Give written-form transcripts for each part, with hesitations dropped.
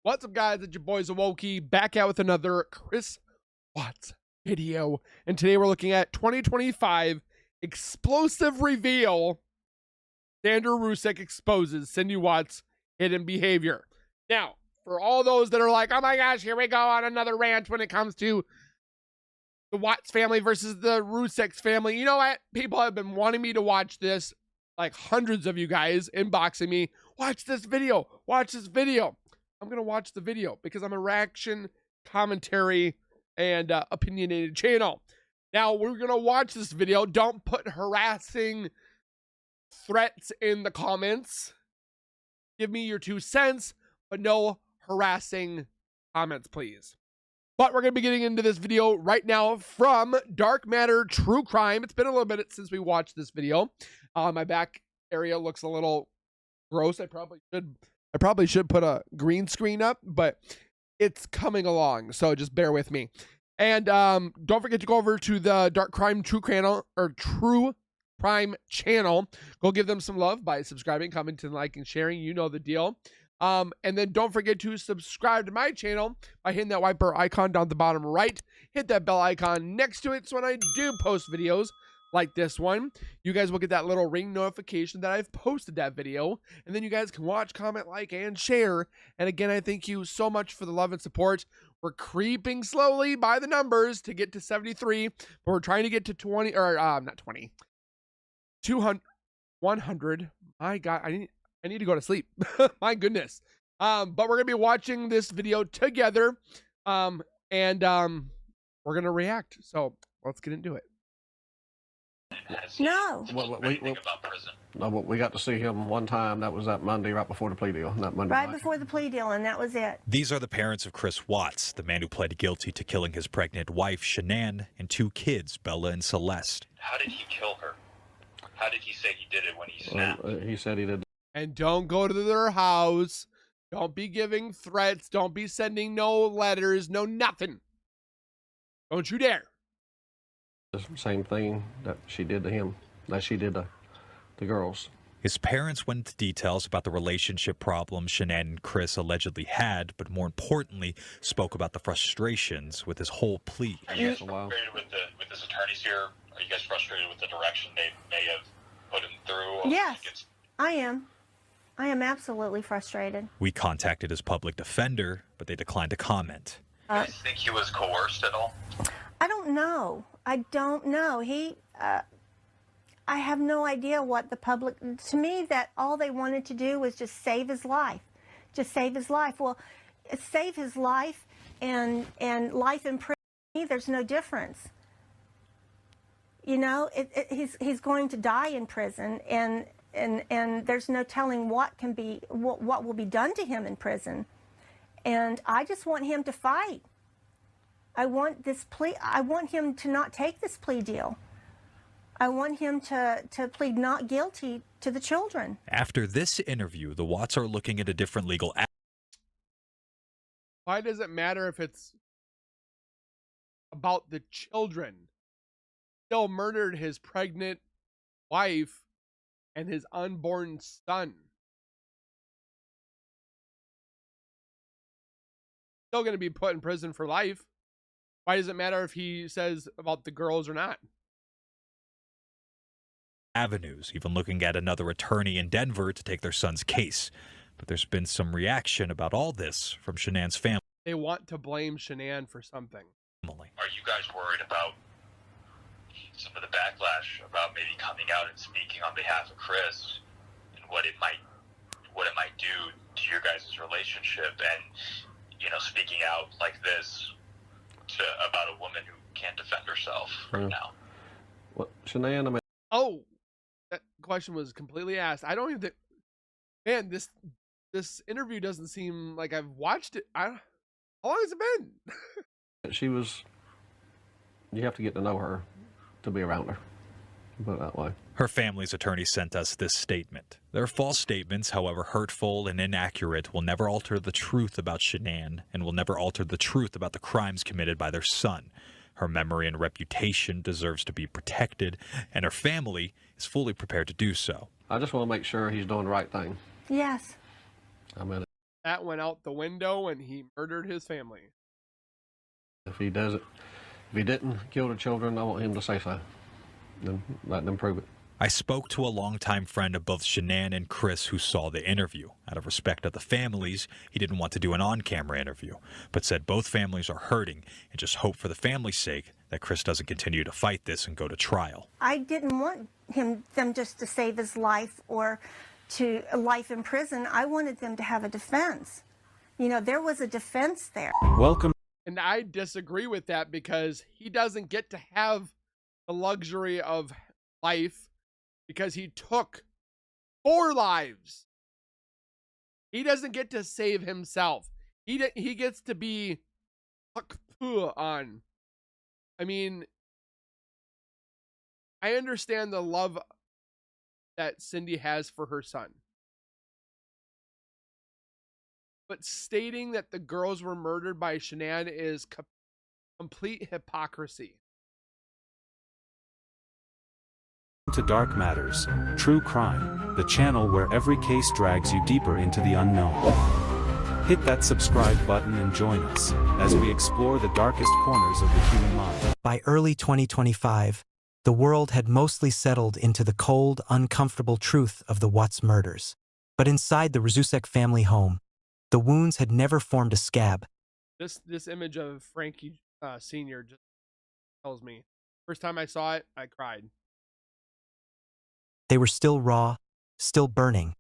What's up, guys? It's your boy Zowoki back out with another Chris Watts video. And today we're looking at 2025 explosive reveal. Sandra Rusk exposes Shanann Watts' hidden behavior. Now, for all those that are like, oh my gosh, here we go on another rant when it comes to the Watts family versus the Rzucek family. You know what? People have been wanting me to watch this, like hundreds of you guys inboxing me. Watch this video. Watch this video. I'm going to watch the video because I'm a reaction, commentary, and opinionated channel. Now, we're going to watch this video. Don't put harassing threats in the comments. Give me your 2 cents, but no harassing comments, please. But we're going to be getting into this video right now from Dark Matter True Crime. It's been a little bit since we watched this video. My back area looks a little gross. I probably should put a green screen up, but it's coming along, so just bear with me. And don't forget to go over to the Dark Crime True Crime channel. Go give them some love by subscribing, commenting, liking, sharing. You know the deal. And then don't forget to subscribe to my channel by hitting that white bar icon down the bottom right. Hit that bell icon next to it so when I do post videos like this one, you guys will get that little ring notification that I've posted that video, and then you guys can watch, comment, like, and share. And again, I thank you so much for the love and support. We're creeping slowly by the numbers to get to 73, but we're trying to get to 200. My God, I need to go to sleep. My goodness. But we're gonna be watching this video together, and we're gonna react. So let's get into it. No. We got to see him one time. That was that Monday right before the plea deal. Right before the plea deal, and that was it. These are the parents of Chris Watts, the man who pled guilty to killing his pregnant wife, Shanann, and 2 kids, Bella and Celeste. How did he kill her? How did he say he did it when he snapped? He said he did. And don't go to their house. Don't be giving threats. Don't be sending no letters, no nothing. Don't you dare. The same thing that she did to him, that she did to the girls. His parents went into details about the relationship problems Shanann and Chris allegedly had, but more importantly, spoke about the frustrations with his whole plea. Are you guys frustrated with his attorneys here? Are you guys frustrated with the direction they may have put him through? Yes, I am. I am absolutely frustrated. We contacted his public defender, but they declined to comment. Do you guys think he was coerced at all? I don't know. I don't know. I have no idea what the public, to me, that all they wanted to do was just save his life. Just save his life. Well, save his life and life in prison, there's no difference. You know, he's going to die in prison, and there's no telling what will be done to him in prison. And I just want him to fight. I want him to not take this plea deal. I want him to plead not guilty to the children. After this interview, the Watts are looking at a different legal act. Why does it matter if it's about the children? Still murdered his pregnant wife and his unborn son. Still going to be put in prison for life. Why does it matter if he says about the girls or not? Avenues, even looking at another attorney in Denver to take their son's case. But there's been some reaction about all this from Shanann's family. They want to blame Shanann for something. Are you guys worried about some of the backlash about maybe coming out and speaking on behalf of Chris and what it might do to your guys' relationship, and, you know, speaking out like this about a woman who can't defend herself right now? Well, Shanann, I mean, Oh, that question was completely asked. I don't even think, man, this interview doesn't seem like I've watched it. How long has it been? you have to get to know her to be around her. Put it that way. Her family's attorney sent us this statement. Their false statements, however hurtful and inaccurate, will never alter the truth about Shanann and will never alter the truth about the crimes committed by their son. Her memory and reputation deserves to be protected, and her family is fully prepared to do so. I just want to make sure he's doing the right thing. Yes. I mean, That went out the window and he murdered his family. If he does it, if he didn't kill the children, I want him to say so. Then let them prove it. I spoke to a longtime friend of both Shanann and Chris who saw the interview. Out of respect of the families, he didn't want to do an on-camera interview, but said both families are hurting and just hope for the family's sake that Chris doesn't continue to fight this and go to trial. I didn't want them just to save his life or to a life in prison. I wanted them to have a defense. You know, there was a defense there. Welcome. And I disagree with that because he doesn't get to have the luxury of life because he took 4 lives. He doesn't get to save himself. He gets to be on. I mean, I understand the love that Cindy has for her son. But stating that the girls were murdered by Shanann is complete hypocrisy. To Dark Matters, True Crime, the channel where every case drags you deeper into the unknown. Hit that subscribe button and join us as we explore the darkest corners of the human mind. By early 2025, the world had mostly settled into the cold, uncomfortable truth of the Watts murders. But inside the Rzucek family home, the wounds had never formed a scab. This image of Frankie Sr. just tells me. First time I saw it, I cried. They were still raw, still burning,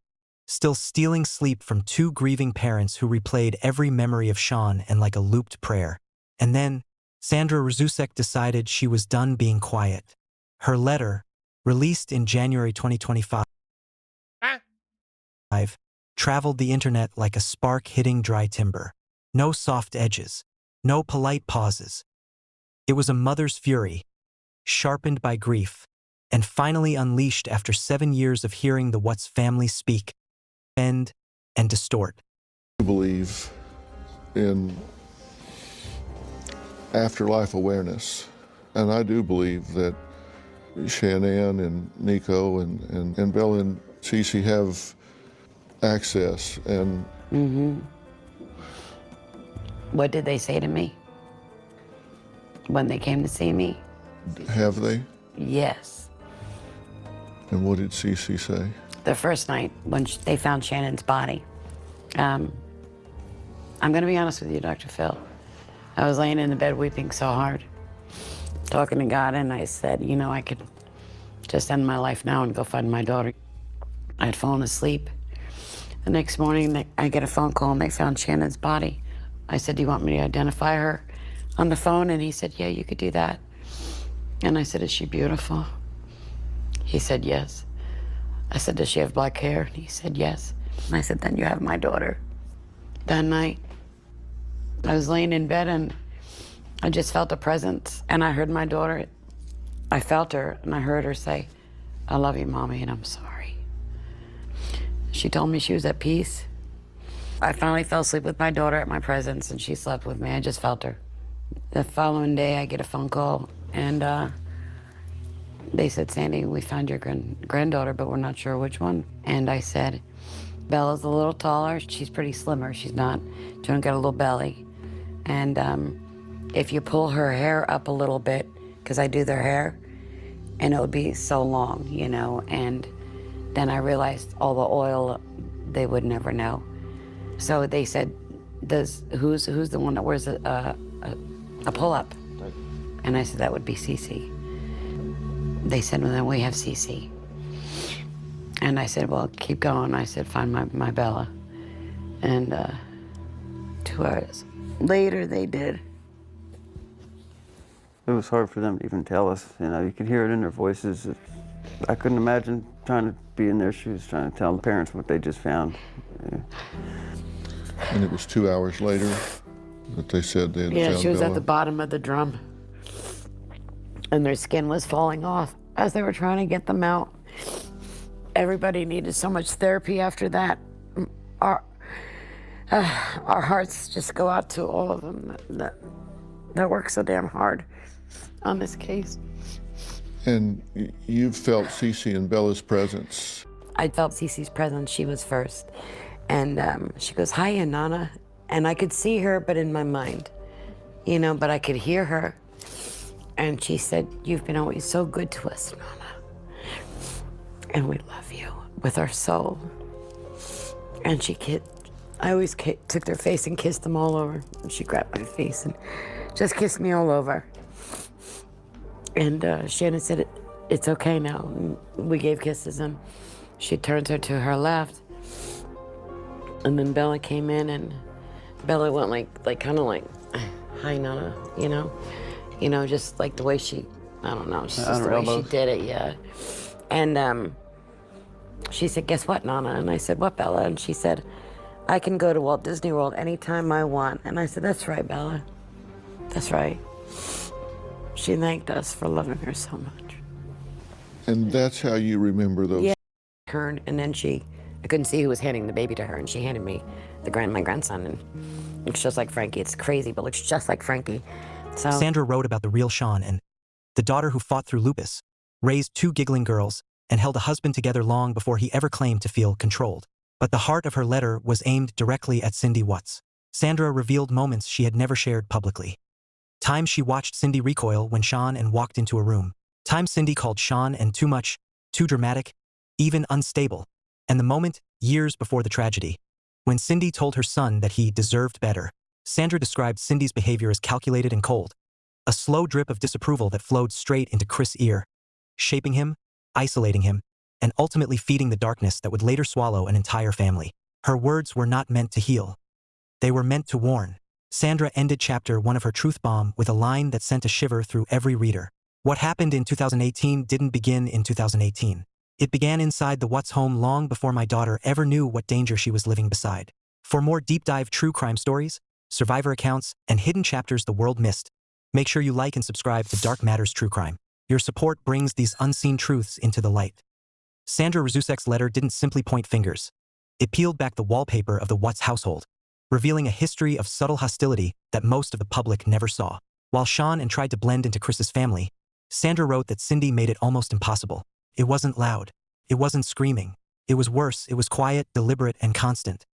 still stealing sleep from 2 grieving parents who replayed every memory of Sean and like a looped prayer. And then, Sandra Rzucek decided she was done being quiet. Her letter, released in January 2025, traveled the internet like a spark hitting dry timber. No soft edges, no polite pauses. It was a mother's fury, sharpened by grief, and finally unleashed after 7 years of hearing the Watts family speak, bend, and distort. I believe in afterlife awareness, and I do believe that Shanann and Nico and Bella and Cece have access. And What did they say to me when they came to see me? have they? Yes. And what did Cece say? The first night when they found Shannon's body, I'm going to be honest with you, Dr. Phil. I was laying in the bed weeping so hard, talking to God, and I said, you know, I could just end my life now and go find my daughter. I had fallen asleep. The next morning, I get a phone call, and they found Shannon's body. I said, do you want me to identify her on the phone? And he said, yeah, you could do that. And I said, is she beautiful? He said, yes. I said, does she have black hair? And he said, yes. And I said, then you have my daughter. That night, I was laying in bed, and I just felt a presence, and I heard my daughter. I felt her, and I heard her say, I love you, Mommy, and I'm sorry. She told me she was at peace. I finally fell asleep with my daughter at my presence, and she slept with me. I just felt her. The following day, I get a phone call, and they said, Sandy, we found your granddaughter, but we're not sure which one. And I said, Bella's a little taller. She's pretty slimmer. She don't get a little belly. And if you pull her hair up a little bit, because I do their hair, and it would be so long, you know, and then I realized all the oil, they would never know. So they said, who's the one that wears a pull-up? And I said, that would be Cece. They said, well, then we have Cece. And I said, well, keep going. I said, find my Bella. And 2 hours later, they did. It was hard for them to even tell us. You know, you could hear it in their voices. I couldn't imagine trying to be in their shoes, trying to tell the parents what they just found. Yeah. And it was 2 hours later that they said they had found Yeah, she was Bella. at the bottom of the drum, and their skin was falling off as they were trying to get them out. Everybody needed so much therapy after that. Our hearts just go out to all of them that work so damn hard on this case. And you've felt Cece and Bella's presence. I felt Cece's presence. She was first. And she goes, "Hiya, Nana." And I could see her, but in my mind, you know, but I could hear her. And she said, "You've been always so good to us, Nana. And we love you with our soul." And I always took their face and kissed them all over. And she grabbed my face and just kissed me all over. And Shannon said, "It's okay now." And we gave kisses, and she turns her to her left. And then Bella came in, and Bella went like kind of like, "Hi, Nana," you know, just like the way she, I don't know, just the way she did it, yeah. And she said, "Guess what, Nana?" And I said, "What, Bella?" And she said, "I can go to Walt Disney World anytime I want." And I said, "That's right, Bella. That's right." She thanked us for loving her so much. And that's how you remember those? Yeah. Her, and then I couldn't see who was handing the baby to her, and she handed me my grandson, and looks just like Frankie. It's crazy, but looks just like Frankie. So Sandra wrote about the real Shanann, the daughter who fought through lupus, raised 2 giggling girls, and held a husband together long before he ever claimed to feel controlled. But the heart of her letter was aimed directly at Cindy Watts. Sandra revealed moments she had never shared publicly. Times she watched Cindy recoil when Shanann walked into a room. Times Cindy called Shanann too much, too dramatic, even unstable. And the moment, years before the tragedy, when Cindy told her son that he deserved better. Sandra described Cindy's behavior as calculated and cold, a slow drip of disapproval that flowed straight into Chris' ear, shaping him, isolating him, and ultimately feeding the darkness that would later swallow an entire family. Her words were not meant to heal. They were meant to warn. Sandra ended chapter 1 of her truth bomb with a line that sent a shiver through every reader. What happened in 2018 didn't begin in 2018. It began inside the Watts home long before my daughter ever knew what danger she was living beside. For more deep dive true crime stories, survivor accounts, and hidden chapters the world missed, make sure you like and subscribe to Dark Matters True Crime. Your support brings these unseen truths into the light. Sandra Rzucek's letter didn't simply point fingers. It peeled back the wallpaper of the Watts household, revealing a history of subtle hostility that most of the public never saw. While Shanann tried to blend into Chris's family, Sandra wrote that Cindy made it almost impossible. It wasn't loud. It wasn't screaming. It was worse. It was quiet, deliberate, and constant.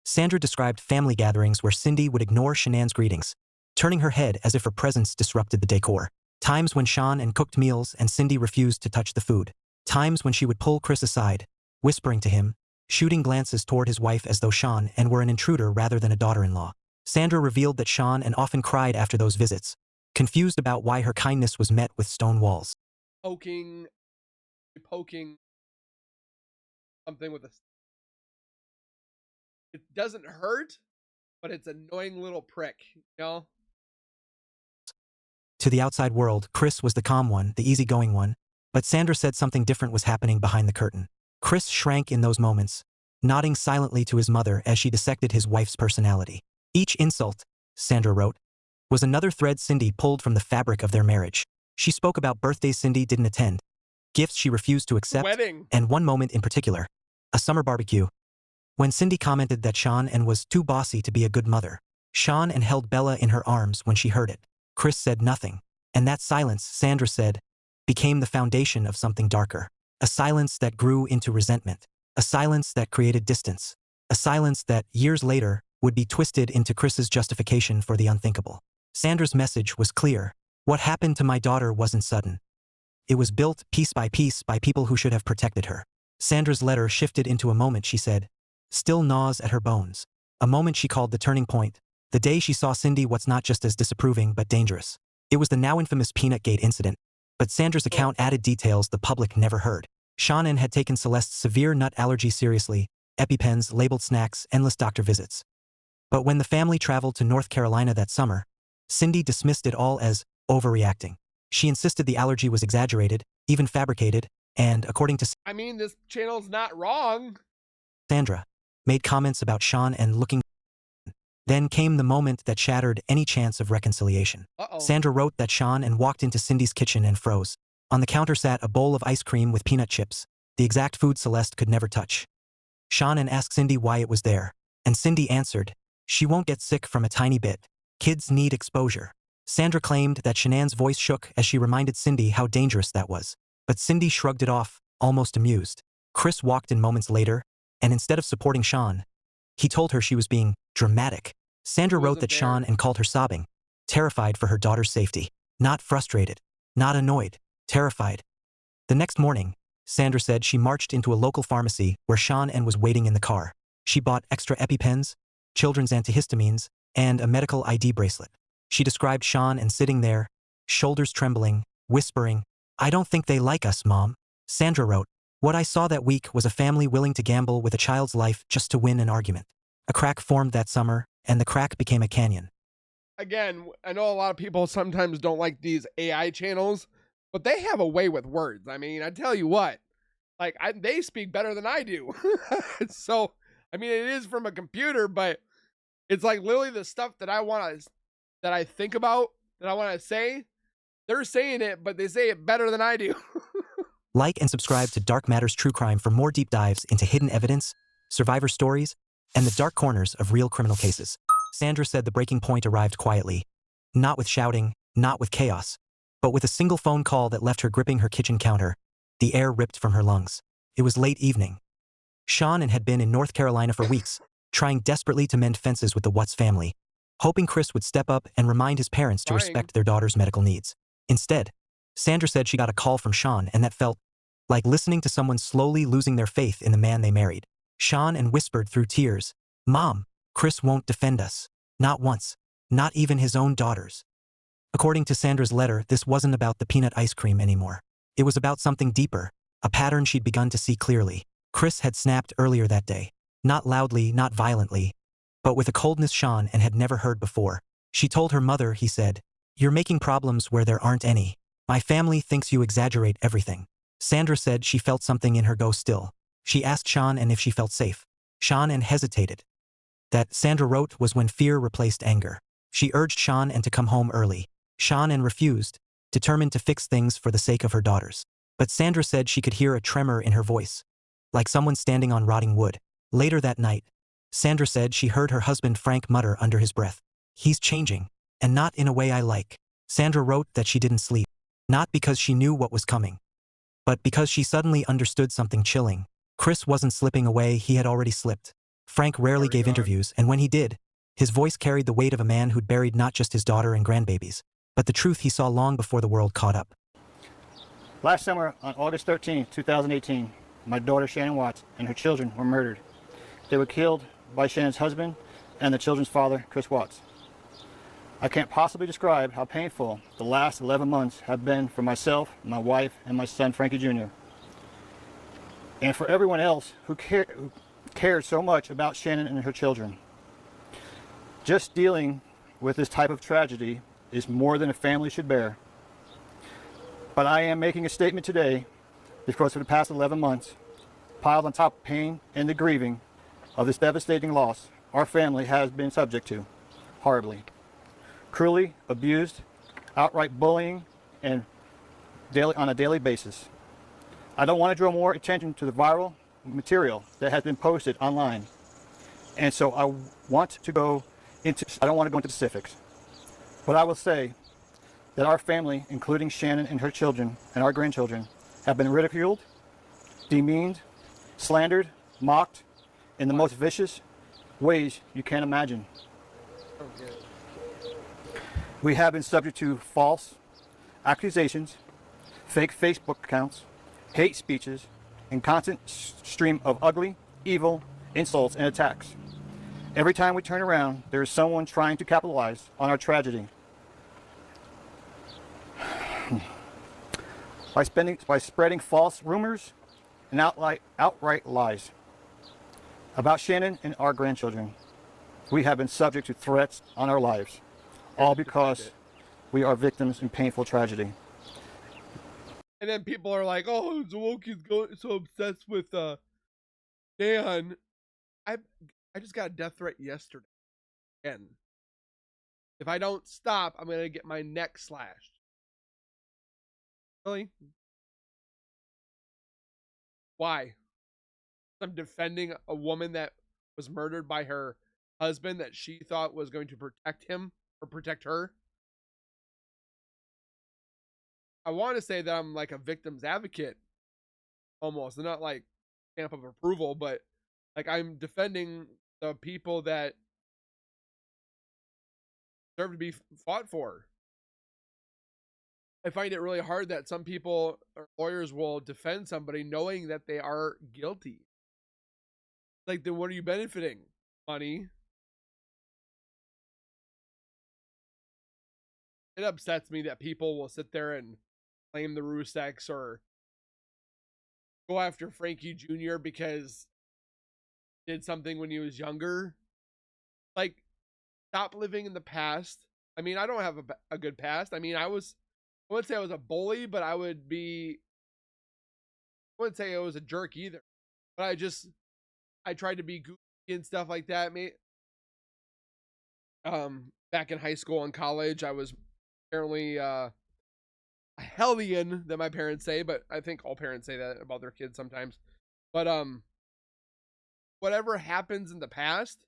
Sandra described family gatherings where Cindy would ignore Shanann's greetings, turning her head as if her presence disrupted the decor. Times when Shanann cooked meals and Cindy refused to touch the food. Times when she would pull Chris aside, whispering to him, shooting glances toward his wife as though Shanann were an intruder rather than a daughter-in-law. Sandra revealed that Shanann often cried after those visits, confused about why her kindness was met with stone walls. Poking something with a... It doesn't hurt, but it's an annoying little prick, you know? To the outside world, Chris was the calm one, the easygoing one, but Sandra said something different was happening behind the curtain. Chris shrank in those moments, nodding silently to his mother as she dissected his wife's personality. Each insult, Sandra wrote, was another thread Cindy pulled from the fabric of their marriage. She spoke about birthdays Cindy didn't attend, gifts she refused to accept, and one moment in particular, a summer barbecue, when Cindy commented that Shanann was too bossy to be a good mother. Shanann held Bella in her arms when she heard it. Chris said nothing, and that silence, Sandra said, became the foundation of something darker. A silence that grew into resentment. A silence that created distance. A silence that, years later, would be twisted into Chris's justification for the unthinkable. Sandra's message was clear. What happened to my daughter wasn't sudden. It was built piece by people who should have protected her. Sandra's letter shifted into a moment she said, still gnaws at her bones. A moment she called the turning point. The day she saw Cindy Watts not just as disapproving but dangerous. It was the now infamous Peanut Gate incident, but Sandra's account added details the public never heard. Shanann had taken Celeste's severe nut allergy seriously, EpiPens, labeled snacks, endless doctor visits. But when the family traveled to North Carolina that summer, Cindy dismissed it all as overreacting. She insisted the allergy was exaggerated, even fabricated, and according to I mean, this channel's not wrong. Sandra, made comments about Shanann looking. Then came the moment that shattered any chance of reconciliation. Sandra wrote that Shanann walked into Cindy's kitchen and froze. On the counter sat a bowl of ice cream with peanut chips, the exact food Celeste could never touch. Shanann asked Cindy why it was there, and Cindy answered, she won't get sick from a tiny bit. Kids need exposure. Sandra claimed that Shanann's voice shook as she reminded Cindy how dangerous that was. But Cindy shrugged it off, almost amused. Chris walked in moments later, and instead of supporting Shanann, He told her she was being dramatic. Sandra He wrote wasn't that there. Sean and called her sobbing, terrified for her daughter's safety. Not frustrated, not annoyed, terrified. The next morning, Sandra said she marched into a local pharmacy where Sean and was waiting in the car. She bought extra EpiPens, children's antihistamines, and a medical ID bracelet. She described Sean and sitting there, shoulders trembling, whispering, "I don't think they like us, Mom." Sandra wrote, "What I saw that week was a family willing to gamble with a child's life just to win an argument. A crack formed that summer, and the crack became a canyon." Again, I know a lot of people sometimes don't like these AI channels, but they have a way with words. I mean, I tell you what, like they speak better than I do. So, I mean, it is from a computer, but it's like literally the stuff that that I think about, that I want to say. They're saying it, but they say it better than I do. Like and subscribe to Dark Matters True Crime for more deep dives into hidden evidence, survivor stories, and the dark corners of real criminal cases. Sandra said the breaking point arrived quietly, not with shouting, not with chaos, but with a single phone call that left her gripping her kitchen counter, the air ripped from her lungs. It was late evening. Sean had been in North Carolina for weeks, trying desperately to mend fences with the Watts family, hoping Chris would step up and remind his parents to Trying. respect their daughter's medical needs. Instead, Sandra said she got a call from Sean, and that felt like listening to someone slowly losing their faith in the man they married. Sean whispered through tears, "Mom, Chris won't defend us. Not once. Not even his own daughters." According to Sandra's letter, this wasn't about the peanut ice cream anymore. It was about something deeper, a pattern she'd begun to see clearly. Chris had snapped earlier that day. Not loudly, not violently, but with a coldness Sean had never heard before. She told her mother, he said, "You're making problems where there aren't any. My family thinks you exaggerate everything." Sandra said she felt something in her go still. She asked Sean if she felt safe. Sean hesitated. That, Sandra wrote, was when fear replaced anger. She urged Sean to come home early. Sean refused, determined to fix things for the sake of her daughters. But Sandra said she could hear a tremor in her voice, like someone standing on rotting wood. Later that night, Sandra said she heard her husband Frank mutter under his breath, "He's changing, and not in a way I like." Sandra wrote that she didn't sleep, not because she knew what was coming, but because she suddenly understood something chilling. Chris wasn't slipping away, he had already slipped. Frank rarely gave interviews, and when he did, his voice carried the weight of a man who'd buried not just his daughter and grandbabies, but the truth he saw long before the world caught up. Last summer, on August 13, 2018, my daughter Shanann Watts and her children were murdered. They were killed by Shannon's husband and the children's father, Chris Watts. I can't possibly describe how painful the last 11 months have been for myself, my wife, and my son Frankie Jr. And for everyone else who cared so much about Shanann and her children. Just dealing with this type of tragedy is more than a family should bear. But I am making a statement today because for the past 11 months, piled on top of pain and the grieving of this devastating loss, our family has been subject to, horribly, cruelly abused, outright bullying, and on a daily basis. I don't want to draw more attention to the viral material that has been posted online, and so I don't want to go into specifics, but I will say that our family, including Shanann and her children and our grandchildren, have been ridiculed, demeaned, slandered, mocked in the most vicious ways you can imagine. We have been subject to false accusations, fake Facebook accounts, hate speeches, and constant stream of ugly, evil insults and attacks. Every time we turn around, there is someone trying to capitalize on our tragedy. By spreading false rumors and outright lies about Shanann and our grandchildren. We have been subject to threats on our lives, all because we are victims in painful tragedy. And then people are like, "Oh, Zowoki's so obsessed with Dan." I just got a death threat yesterday. And if I don't stop, I'm gonna get my neck slashed. Really? Why? I'm defending a woman that was murdered by her husband that she thought was going to protect him or protect her. I want to say that I'm like a victim's advocate almost. They're not like stamp of approval, but like I'm defending the people that deserve to be fought for. I find it really hard that some people or lawyers will defend somebody knowing that they are guilty. Like, then what are you benefiting? Money. It upsets me that people will sit there and blame the Rzuceks or go after Frankie Jr. because he did something when he was younger. Like, stop living in the past. I mean, I don't have a good past. I mean, I wouldn't say I was a bully, but I wouldn't say I was a jerk either. But I tried to be goofy and stuff like that. Back in high school and college, I was apparently a hellion, that my parents say, but I think all parents say that about their kids sometimes. But whatever happens in the past,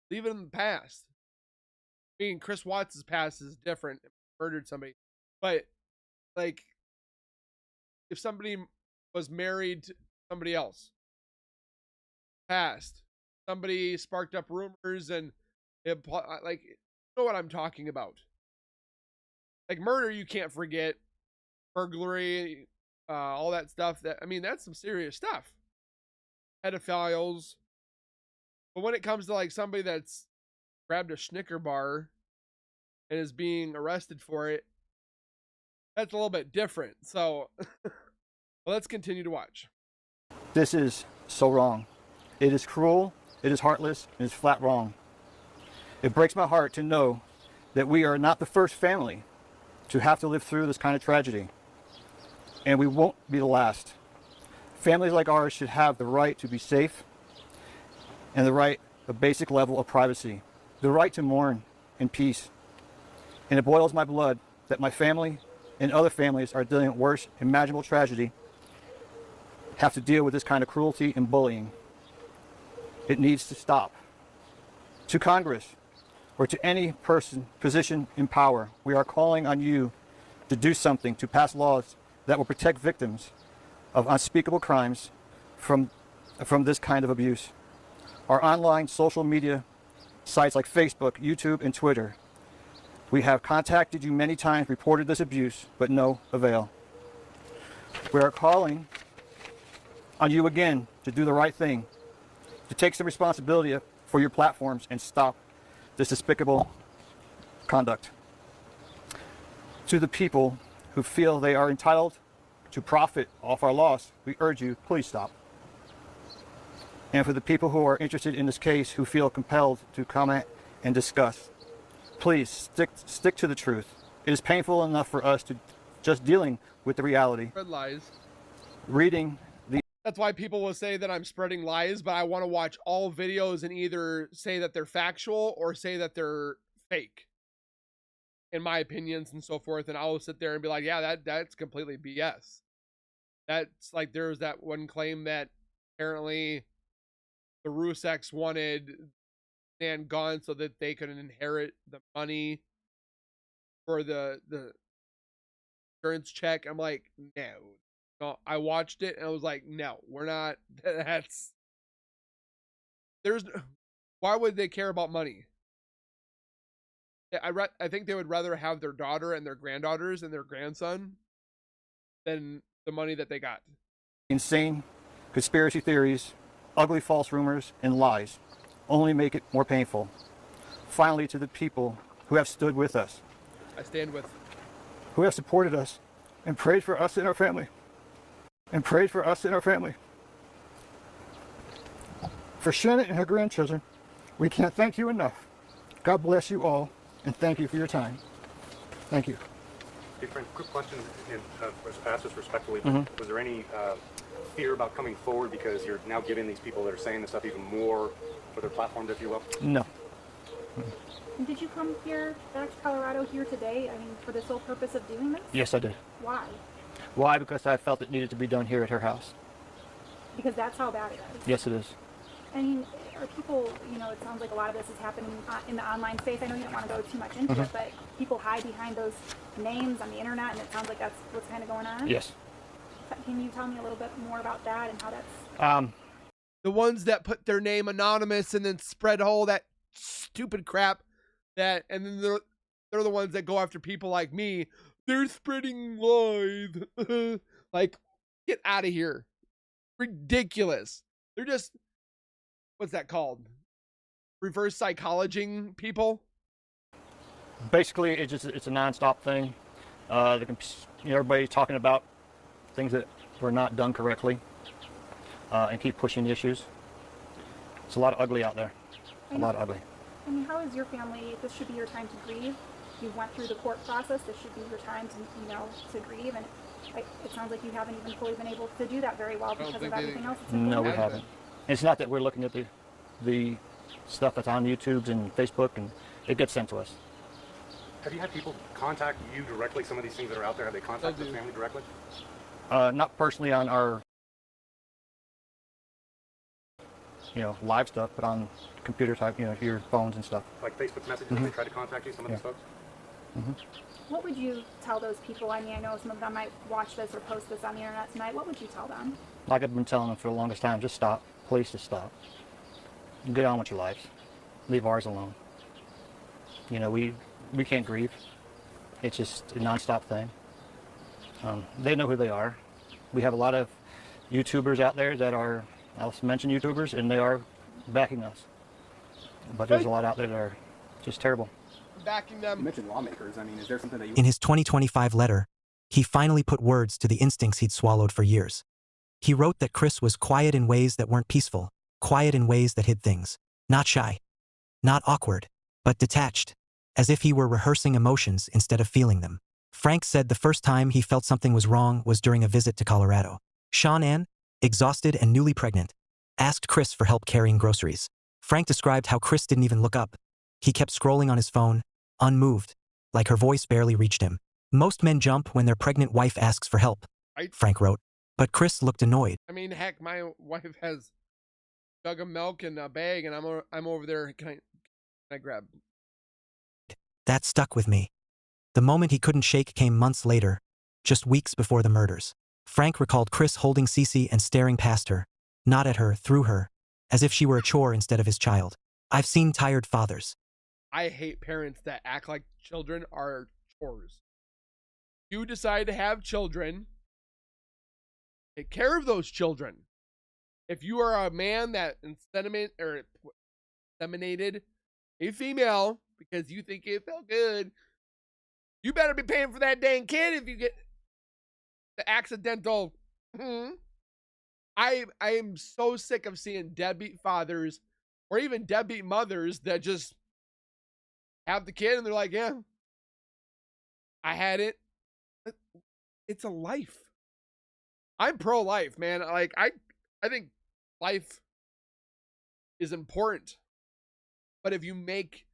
leave it in the past. I mean, Chris Watts' past is different. Murdered somebody. But, like, if somebody was married to somebody else, past, somebody sparked up rumors and like, you know what I'm talking about. Like, murder, you can't forget. Burglary, all that stuff. I mean, that's some serious stuff. Pedophiles. But when it comes to, like, somebody that's grabbed a Snicker bar and is being arrested for it, that's a little bit different. So let's continue to watch. This is so wrong. It is cruel, it is heartless, and it's flat wrong. It breaks my heart to know that we are not the first family to have to live through this kind of tragedy. And we won't be the last. Families like ours should have the right to be safe and a basic level of privacy, the right to mourn in peace. And it boils my blood that my family and other families are dealing with worse imaginable tragedy have to deal with this kind of cruelty and bullying. It needs to stop. To Congress or to any position in power, we are calling on you to do something to pass laws that will protect victims of unspeakable crimes from this kind of abuse. Our online social media sites like Facebook, YouTube, and Twitter, we have contacted you many times, reported this abuse, but no avail. We are calling on you again to do the right thing, to take some responsibility for your platforms and stop this despicable conduct. To the people who feel they are entitled to profit off our loss, we urge you, please stop. And for the people who are interested in this case, who feel compelled to comment and discuss, please stick to the truth. It is painful enough for us to just dealing with the reality. Spread lies. Reading the... That's why people will say that I'm spreading lies, but I want to watch all videos and either say that they're factual or say that they're fake, in my opinions and so forth. And I'll sit there and be like, yeah, that's completely BS. That's like, there's that one claim that apparently the Rzuceks wanted Shanann gone so that they could inherit the money for the insurance check. I'm like, no, I watched it and I was like, no, we're not. Why would they care about money? I think they would rather have their daughter and their granddaughters and their grandson than the money that they got. Insane conspiracy theories, ugly false rumors, and lies only make it more painful. Finally, to the people who have stood with us. I stand with. Who have supported us and prayed for us and our family. For Shanann and her grandchildren, we can't thank you enough. God bless you all, and thank you for your time. Thank you. Hey, friend, quick question, and ask this respectfully. Mm-hmm. Was there any fear about coming forward because you're now giving these people that are saying this stuff even more for their platforms, if you will? No. And did you come here, back to Colorado here today, I mean, for the sole purpose of doing this? Yes, I did. Why? Why? Because I felt it needed to be done here at her house. Because that's how bad it is? Yes, it is. I mean, are people, you know, it sounds like a lot of this is happening in the online space. I know you don't want to go too much into it, but people hide behind those names on the internet, and it sounds like that's what's kind of going on? Yes. Can you tell me a little bit more about that and how that's... the ones that put their name anonymous and then spread all that stupid crap that, and then they're the ones that go after people like me. They're spreading lies. Like, get out of here. Ridiculous. They're just, what's that called? Reverse psychologing people. Basically, it's a nonstop thing. Everybody's talking about things that were not done correctly, and keep pushing the issues. It's a lot of ugly out there. A lot of ugly. I mean, how is your family? This should be your time to grieve. You went through the court process. This should be your time to grieve. And it sounds like you haven't even fully been able to do that very well because of everything else. No, we haven't. It's not that we're looking at the stuff that's on YouTube and Facebook, and it gets sent to us. Have you had people contact you directly? Some of these things that are out there, have they contacted the family directly? Not personally on our live stuff, but on computer type, your phones and stuff. Like Facebook messages, they try to contact you, some of these folks? What would you tell those people? I mean, I know some of them might watch this or post this on the internet tonight. What would you tell them? Like I've been telling them for the longest time, just stop. Please just stop. Get on with your lives. Leave ours alone. We can't grieve. It's just a nonstop thing. They know who they are. We have a lot of YouTubers out there that are, I'll mention YouTubers, and they are backing us. But there's a lot out there that are just terrible. Backing them. You mentioned lawmakers. I mean, is there something that you... In his 2025 letter, he finally put words to the instincts he'd swallowed for years. He wrote that Chris was quiet in ways that weren't peaceful, quiet in ways that hid things. Not shy, not awkward, but detached, as if he were rehearsing emotions instead of feeling them. Frank said the first time he felt something was wrong was during a visit to Colorado. Shanann, exhausted and newly pregnant, asked Chris for help carrying groceries. Frank described how Chris didn't even look up. He kept scrolling on his phone, unmoved, like her voice barely reached him. Most men jump when their pregnant wife asks for help, Frank wrote. But Chris looked annoyed. I mean, heck, my wife has a jug of milk in a bag, and I'm over there. Can I grab? That stuck with me. The moment he couldn't shake came months later, just weeks before the murders. Frank recalled Chris holding Cece and staring past her, not at her, through her, as if she were a chore instead of his child. I've seen tired fathers. I hate parents that act like children are chores. You decide to have children, take care of those children. If you are a man that inseminated a female because you think it felt good, you better be paying for that dang kid if you get the accidental. I am so sick of seeing deadbeat fathers or even deadbeat mothers that just have the kid and they're like, yeah, I had it. It's a life. I'm pro-life, man. Like, I think life is important. But if you make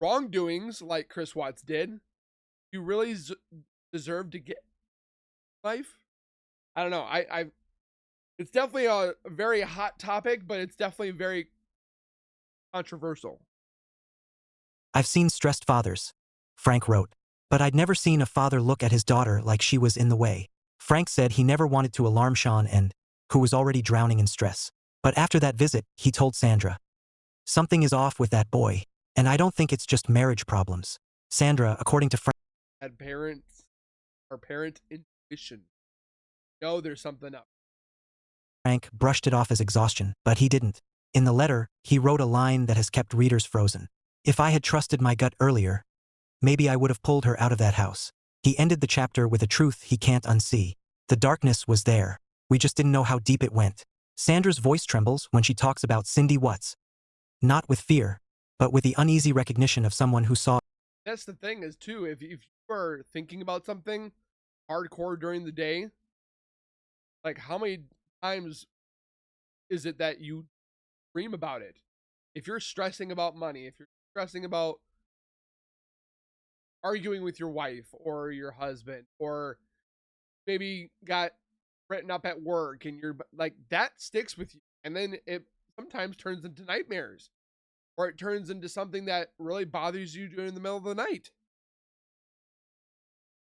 wrongdoings like Chris Watts did, you really deserve to get life. I don't know. It's definitely a very hot topic, but it's definitely very controversial. I've seen stressed fathers, Frank wrote, but I'd never seen a father look at his daughter like she was in the way. Frank said he never wanted to alarm Sean who was already drowning in stress. But after that visit, he told Sandra, something is off with that boy, and I don't think it's just marriage problems. Sandra, according to Frank, had parent intuition. No, there's something up. Frank brushed it off as exhaustion, but he didn't. In the letter, he wrote a line that has kept readers frozen. If I had trusted my gut earlier, maybe I would have pulled her out of that house. He ended the chapter with a truth he can't unsee. The darkness was there. We just didn't know how deep it went. Sandra's voice trembles when she talks about Cindy Watts. Not with fear, but with the uneasy recognition of someone who saw. That's the thing is, too, if you are thinking about something hardcore during the day, like how many times is it that you dream about it? If you're stressing about money, if you're stressing about arguing with your wife or your husband, or maybe got written up at work and you're like, that sticks with you. And then it sometimes turns into nightmares, or it turns into something that really bothers you during the middle of the night.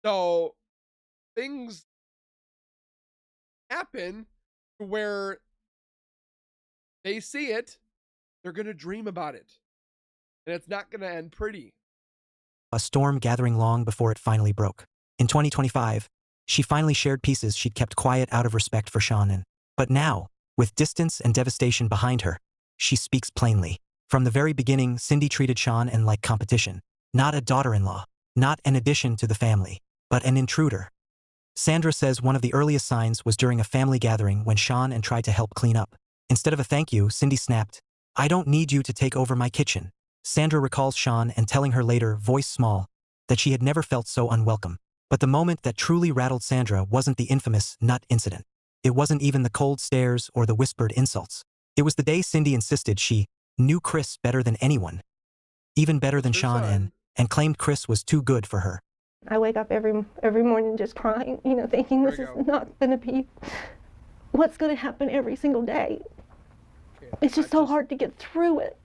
So things happen where they see it, they're going to dream about it. And it's not going to end pretty. A storm gathering long before it finally broke. In 2025, she finally shared pieces she'd kept quiet out of respect for Shanann. But now, with distance and devastation behind her, she speaks plainly. From the very beginning, Cindy treated Shanann like competition, not a daughter-in-law, not an addition to the family, but an intruder. Sandra says one of the earliest signs was during a family gathering when Shanann tried to help clean up. Instead of a thank you, Cindy snapped, "I don't need you to take over my kitchen." Sandra recalls Shanann and telling her later, voice small, that she had never felt so unwelcome. But the moment that truly rattled Sandra wasn't the infamous nut incident. It wasn't even the cold stares or the whispered insults. It was the day Cindy insisted she knew Chris better than anyone, even better than Shanann, and claimed Chris was too good for her. I wake up every morning just crying, thinking this is not going to be what's going to happen every single day. It's just so hard to get through it.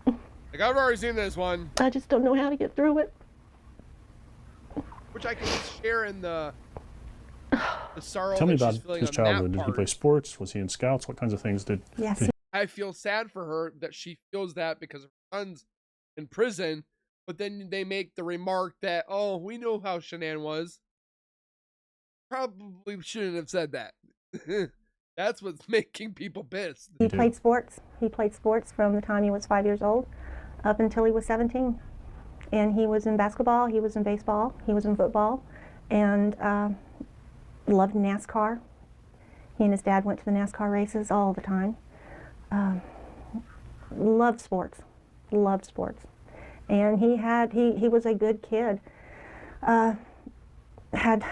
Like, I've already seen this one. I just don't know how to get through it. Which I can share in the sorrow. Tell me that about she's feeling his on childhood. that Did he part. play sports? Was he in scouts? What kinds of things did? Yes. I feel sad for her that she feels that because her son's in prison, but then they make the remark that, oh, we know how Shanann was. Probably shouldn't have said that. That's what's making people pissed. He played sports. He played sports from the time he was 5 years old up until he was 17. And he was in basketball, he was in baseball, he was in football, and loved NASCAR. He and his dad went to the NASCAR races all the time. Loved sports. And he was a good kid. Had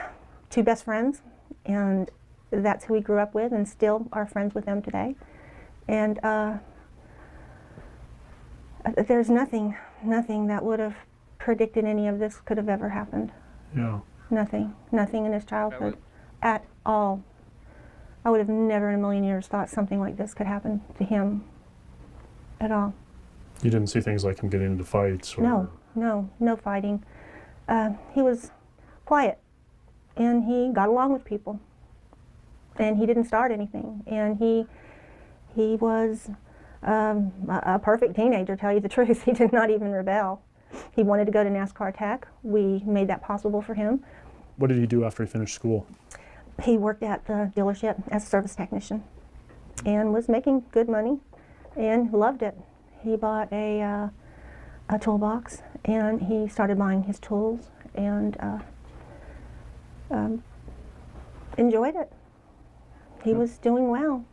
two best friends, and that's who he grew up with, and still are friends with them today. And there's nothing that would have predicted any of this could have ever happened. Yeah. Nothing in his childhood at all. I would have never in a million years thought something like this could happen to him at all. You didn't see things like him getting into fights? Or... No fighting. He was quiet, and he got along with people, and he didn't start anything, and he was a perfect teenager, to tell you the truth. He did not even rebel. He wanted to go to NASCAR Tech. We made that possible for him. What did he do after he finished school? He worked at the dealership as a service technician and was making good money and loved it. He bought a toolbox, and he started buying his tools and enjoyed it. He was doing well.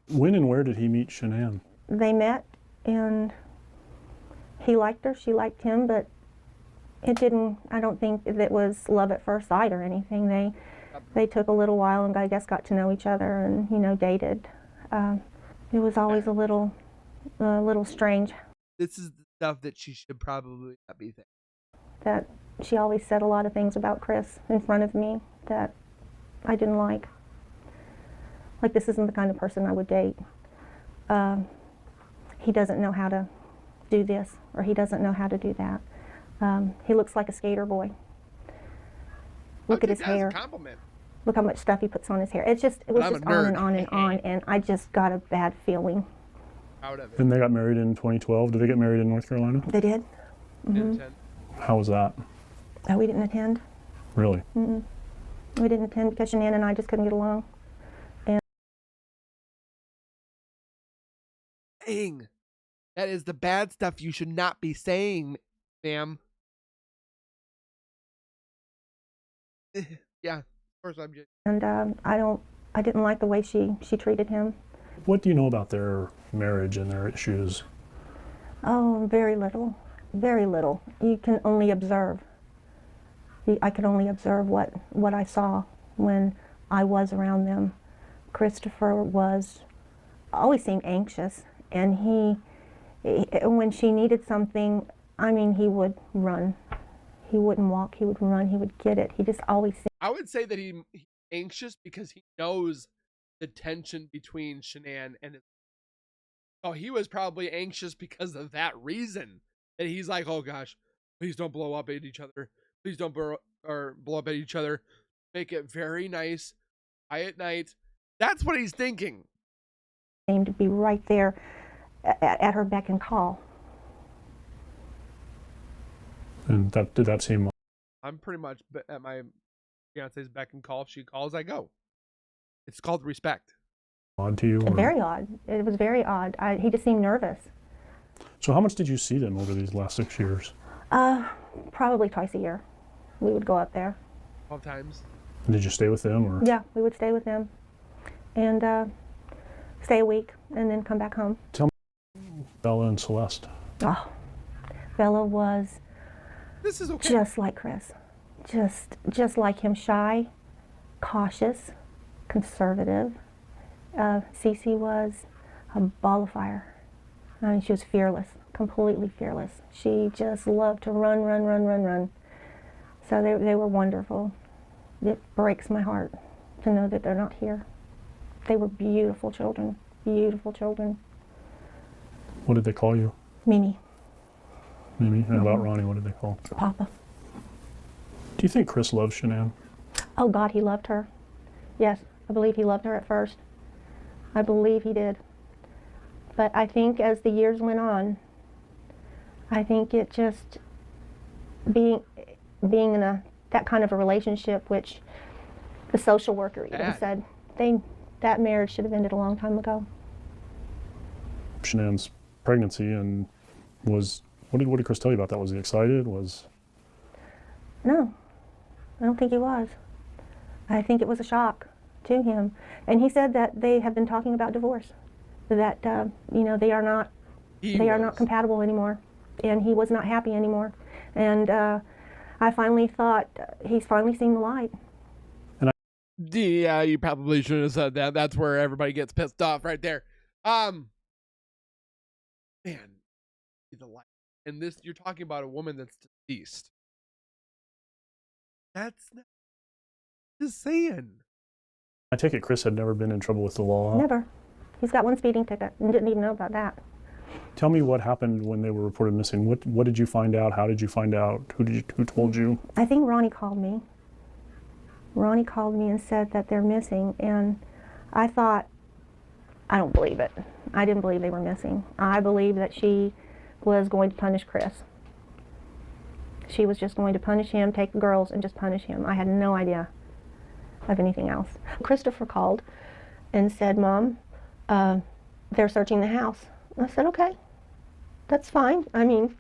When and where did he meet Shanann? They met, and he liked her, she liked him, but I don't think it was love at first sight or anything. They took a little while and I guess got to know each other and, dated. It was always a little strange. This is the stuff that she should probably not be thinking. That she always said a lot of things about Chris in front of me that I didn't like. Like, this isn't the kind of person I would date. He doesn't know how to do this, or he doesn't know how to do that. He looks like a skater boy. Look at his hair. Compliment. Look how much stuff he puts on his hair. It was just on and on and on, and I just got a bad feeling. Out of it. And they got married in 2012. Did they get married in North Carolina? They did. Mm-hmm. How was that? We didn't attend. Really? Mm-mm. We didn't attend because Shanann and I just couldn't get along. And Dang. That is the bad stuff you should not be saying, ma'am. Yeah, of course I'm just. And I didn't like the way she treated him. What do you know about their marriage and their issues? Oh, very little. Very little. You can only observe. I could only observe what I saw when I was around them. Christopher always seemed anxious, and he when she needed something, I mean, he would run. He wouldn't walk, he would run, he would get it. He just always seemed... I would say that he's anxious because he knows the tension between Shanann and his... Oh, he was probably anxious because of that reason. And he's like, oh gosh, please don't blow up at each other. Please don't blow up at each other. Make it very nice, quiet night. That's what he's thinking. seemed to be right there at her beck and call. And did that seem I'm pretty much at my fiance's beck and call. If she calls, I go. It's called respect. odd to you? Or? Very odd. It was very odd. He just seemed nervous. So how much did you see them over these last 6 years? Probably twice a year. We would go up there. 12 times. And did you stay with them? Or? Yeah, we would stay with them and stay a week and then come back home. Tell me, Bella and Celeste. Oh, Bella was This is okay. just like Chris. Just like him, shy, cautious, conservative. Cece was a ball of fire. I mean, she was fearless, completely fearless. She just loved to run, run, run, run, run. So they were wonderful. It breaks my heart to know that they're not here. They were beautiful children, beautiful children. What did they call you? Mimi. Mimi? And how about Ronnie? What did they call? Papa. Do you think Chris loves Shanann? Oh God, he loved her. Yes, I believe he loved her at first. I believe he did. But I think as the years went on, I think it just being in that kind of a relationship, which the social worker even said that marriage should have ended a long time ago. Shanann's pregnancy, and what did Chris tell you about that? Was he excited? No, I don't think he was. I think it was a shock to him. And he said that they have been talking about divorce, that they are not compatible anymore, and he was not happy anymore. And I finally thought he's finally seen the light. Yeah, you probably shouldn't have said that. That's where everybody gets pissed off right there. Man, the light. And this, you're talking about a woman that's deceased. That's not just saying. I take it Chris had never been in trouble with the law? Never. He's got one speeding ticket and didn't even know about that. Tell me what happened when they were reported missing. What did you find out? How did you find out? Who told you? I think Ronnie called me. Ronnie called me and said that they're missing, and I thought, I don't believe it. I didn't believe they were missing. I believed that she was going to punish Chris. She was just going to punish him, take the girls, and just punish him. I had no idea of anything else. Christopher called and said, Mom, they're searching the house. I said, okay, that's fine. I mean,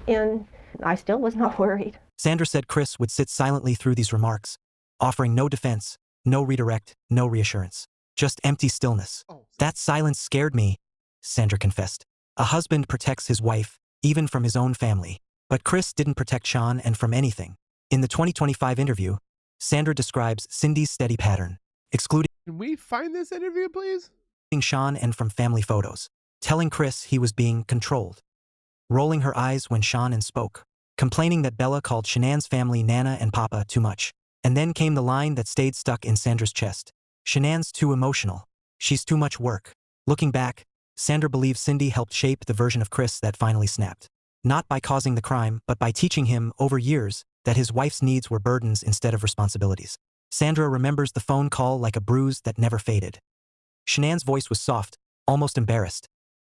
and I still was not worried. Sandra said Chris would sit silently through these remarks, offering no defense, no redirect, no reassurance, just empty stillness. That silence scared me, Sandra confessed. A husband protects his wife, even from his own family. But Chris didn't protect Shanann from anything. In the 2025 interview, Sandra describes Cindy's steady pattern, excluding Can we find this interview, please? Shanann from family photos, telling Chris he was being controlled, rolling her eyes when Shanann spoke, complaining that Bella called Shanann's family Nana and Papa too much. And then came the line that stayed stuck in Sandra's chest. Shanann's too emotional. She's too much work. Looking back, Sandra believes Cindy helped shape the version of Chris that finally snapped. Not by causing the crime, but by teaching him, over years, that his wife's needs were burdens instead of responsibilities. Sandra remembers the phone call like a bruise that never faded. Shanann's voice was soft, almost embarrassed.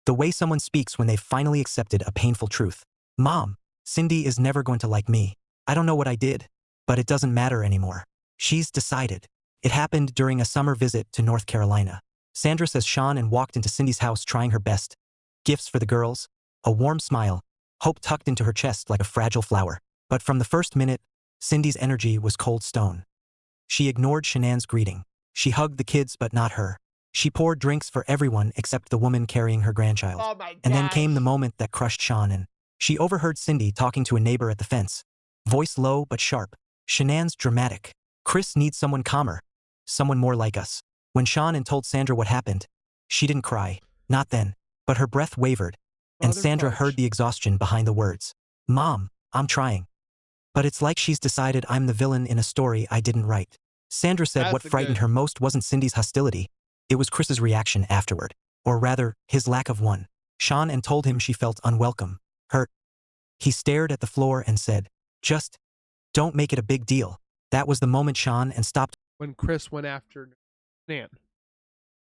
The way someone speaks when they've finally accepted a painful truth. Mom, Cindy is never going to like me. I don't know what I did, but it doesn't matter anymore. She's decided. It happened during a summer visit to North Carolina. Sandra says Shanann walked into Cindy's house trying her best. Gifts for the girls, a warm smile, hope tucked into her chest like a fragile flower. But from the first minute, Cindy's energy was cold stone. She ignored Shanann's greeting. She hugged the kids but not her. She poured drinks for everyone except the woman carrying her grandchild. Oh my gosh. And then came the moment that crushed Shanann. She overheard Cindy talking to a neighbor at the fence. Voice low but sharp. Shanann's dramatic. Chris needs someone calmer. Someone more like us. When Shanann told Sandra what happened, she didn't cry. Not then. But her breath wavered. And Sandra heard the exhaustion behind the words. Mom, I'm trying. But it's like she's decided I'm the villain in a story I didn't write. Sandra said what frightened her most wasn't Cindy's hostility. It was Chris's reaction afterward. Or rather, his lack of one. Shanann told him she felt unwelcome. Hurt. He stared at the floor and said, just don't make it a big deal. That was the moment Shanann stopped. When Chris went after Nan.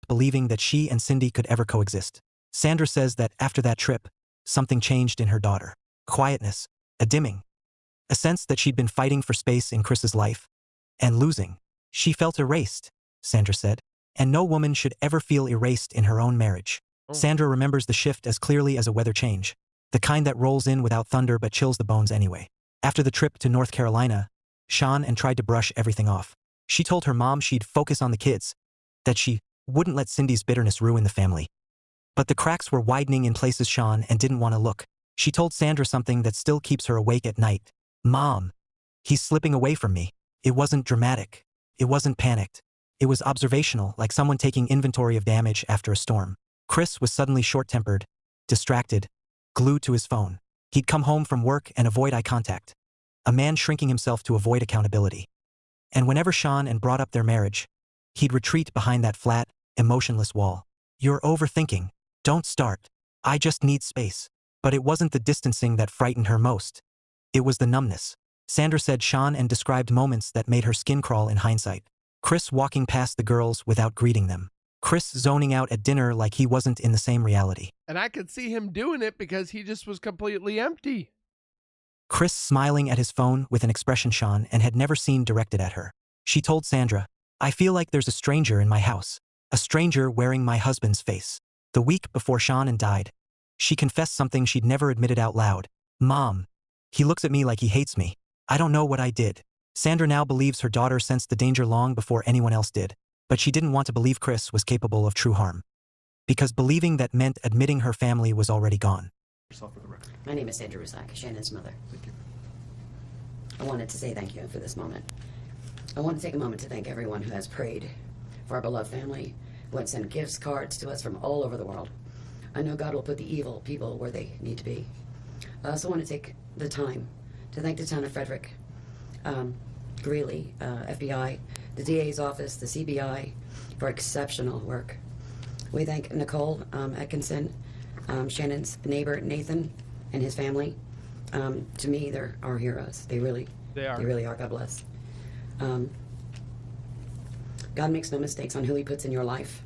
stopped believing that she and Cindy could ever coexist. Sandra says that after that trip, something changed in her daughter. Quietness, a dimming, a sense that she'd been fighting for space in Chris's life, and losing. She felt erased, Sandra said, and no woman should ever feel erased in her own marriage. Sandra remembers the shift as clearly as a weather change, the kind that rolls in without thunder but chills the bones anyway. After the trip to North Carolina, Shanann tried to brush everything off. She told her mom she'd focus on the kids, that she wouldn't let Cindy's bitterness ruin the family. But the cracks were widening in places Shanann didn't want to look. She told Sandra something that still keeps her awake at night. Mom, he's slipping away from me. It wasn't dramatic. It wasn't panicked. It was observational, like someone taking inventory of damage after a storm. Chris was suddenly short-tempered, distracted, glued to his phone. He'd come home from work and avoid eye contact. A man shrinking himself to avoid accountability. And whenever Shanann brought up their marriage, he'd retreat behind that flat, emotionless wall. You're overthinking. Don't start. I just need space. But it wasn't the distancing that frightened her most. It was the numbness. Sandra said Shanann described moments that made her skin crawl in hindsight. Chris walking past the girls without greeting them. Chris zoning out at dinner like he wasn't in the same reality. And I could see him doing it because he just was completely empty. Chris smiling at his phone with an expression Shanann had never seen directed at her. She told Sandra, I feel like there's a stranger in my house. A stranger wearing my husband's face. The week before Shanann died, she confessed something she'd never admitted out loud. Mom, he looks at me like he hates me. I don't know what I did. Sandra now believes her daughter sensed the danger long before anyone else did. But she didn't want to believe Chris was capable of true harm. Because believing that meant admitting her family was already gone. My name is Sandra Rusk, Shannon's mother. Thank you. I wanted to say thank you for this moment. I want to take a moment to thank everyone who has prayed for our beloved family, who has sent gifts, cards to us from all over the world. I know God will put the evil people where they need to be. I also want to take the time to thank the town of Frederick, Greeley, FBI, the DA's office, the CBI, for exceptional work. We thank Nicole Atkinson, Shannon's neighbor Nathan, and his family. To me, they're our heroes. They really are. God bless. God makes no mistakes on who he puts in your life.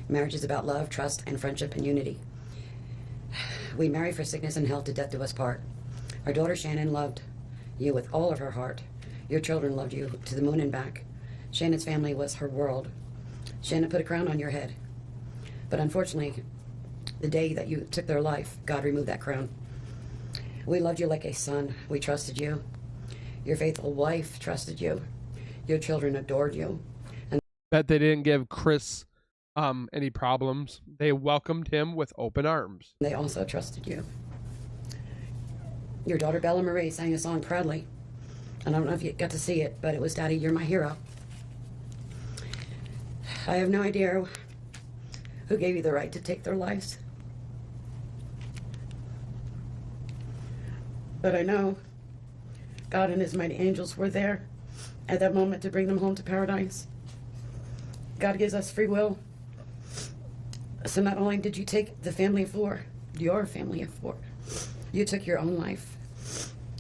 Marriage is about love, trust, and friendship and unity. We marry for sickness and health, to death do us part. Our daughter Shanann loved you with all of her heart. Your children loved you to the moon and back. Shannon's family was her world. Shanann put a crown on your head. But unfortunately, the day that you took their life, God removed that crown. We loved you like a son. We trusted you. Your faithful wife trusted you. Your children adored you. And Bet they didn't give Chris any problems. They welcomed him with open arms. they also trusted you. Your daughter Bella Marie sang a song proudly. And I don't know if you got to see it, but it was Daddy, You're My Hero. I have no idea who gave you the right to take their lives. But I know God and his mighty angels were there at that moment to bring them home to paradise. God gives us free will. So not only did you take the family of four, your family of four, you took your own life.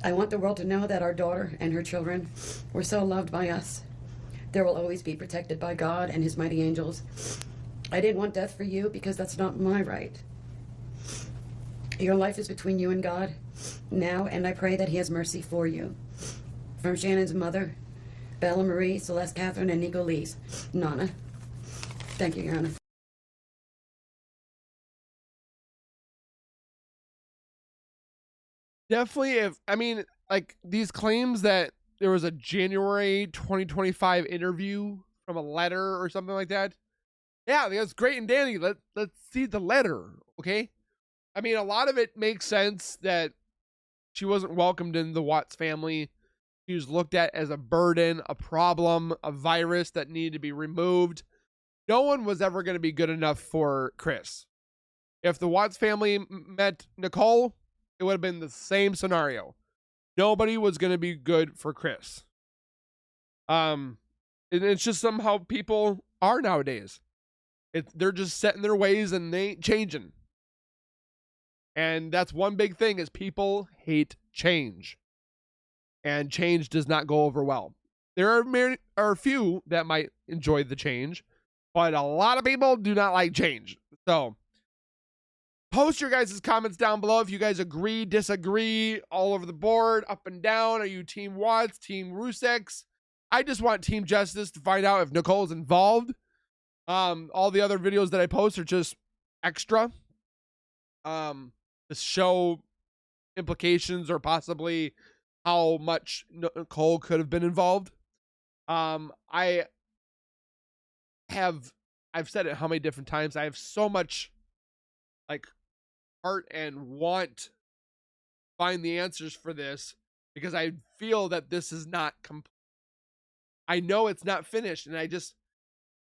I want the world to know that our daughter and her children were so loved by us. There will always be protected by God and his mighty angels. I didn't want death for you because that's not my right. Your life is between you and God now, and I pray that he has mercy for you. From Shannon's mother, Bella Marie, Celeste Catherine, and Nico Lee's Nana. Thank you, Your Honor. Definitely, like these claims that there was a January 2025 interview from a letter or something like that. Yeah, that's great and dandy. Let's see the letter, okay? I mean, a lot of it makes sense that she wasn't welcomed in the Watts family. She was looked at as a burden, a problem, a virus that needed to be removed. No one was ever going to be good enough for Chris. If the Watts family met Nicole, it would have been the same scenario. Nobody was going to be good for Chris. It's just somehow people are nowadays. They're just set in their ways and they ain't changing. And that's one big thing is people hate change. And change does not go over well. There are a few that might enjoy the change, but a lot of people do not like change. So post your guys' comments down below if you guys agree, disagree, all over the board, up and down. Are you Team Watts, Team Rzucek? I just want Team Justice to find out if Nicole's involved. All the other videos that I post are just extra. To show implications or possibly how much Nicole could have been involved. I've said it how many different times. I have so much like heart and want to find the answers for this because I feel that this is not complete. I know it's not finished, and I just,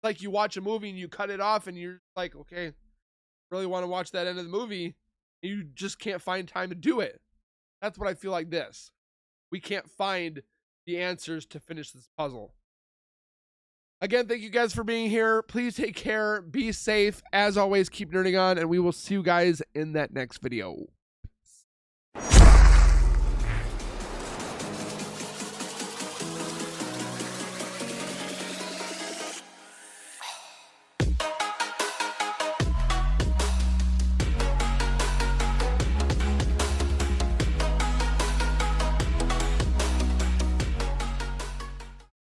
like, you watch a movie and you cut it off and you're like, okay, really want to watch that end of the movie, and you just can't find time to do it. That's what I feel like this. We can't find the answers to finish this puzzle. Again, thank you guys for being here. Please take care. Be safe. As always, keep nerding on, and we will see you guys in that next video.